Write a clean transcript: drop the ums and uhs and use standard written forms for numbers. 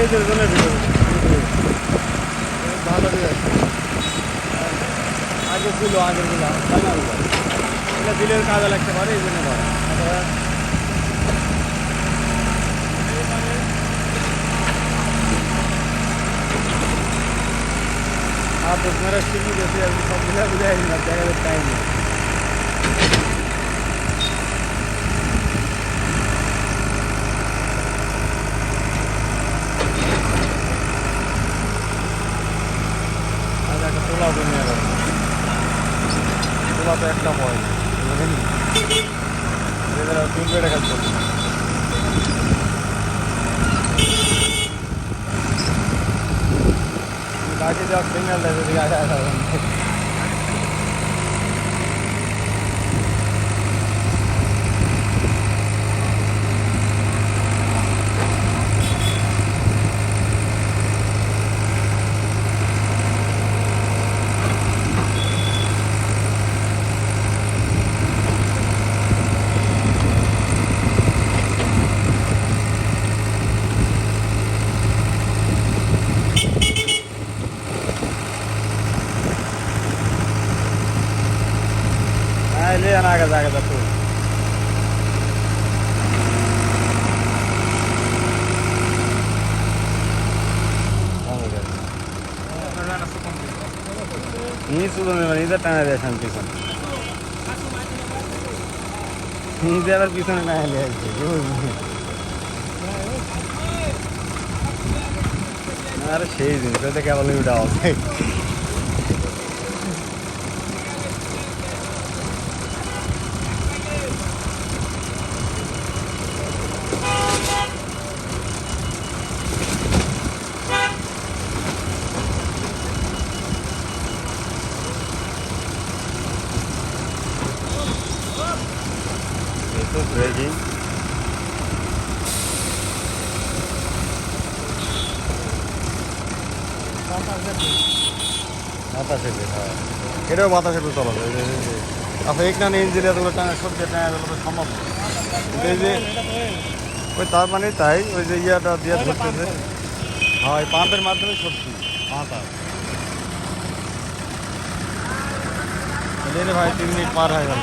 এদের জন্য ভালো দিয়ে আগে ছিল আগের গুলো এটা দিলের কাজে লাগতে পারে এই জন্য করে आप मेरा शुरू जैसे अभी सब मिला बुझा ही ना जगह टाइम है आज आकर तोला बन गया तोला तो एक ना पॉइंट इधर तीन पेड़ का चल बाकी जो सिंगल है तो दिखा जाता है ले आना आगे जाके तो नहीं सुबह में इधर टाना दे सन पीछन इधर पीछन ना ले अरे সেই দিন তো কেবল উঠা হবে तो जी বাতাসে হ্যাঁ এটাও বাতাসে চলা যায় আচ্ছা এখানে ইঞ্জিন এতগুলো টানা সবজি টানা গেলে তো সম্ভব এই যে ওই তার মানে তাই ওই যে ইয়াটা দিয়ে ধরতেছে হ্যাঁ ওই পাম্পের মাধ্যমে সবজি পাঁটা ভাই 3 মিনিট পার হয়ে গেল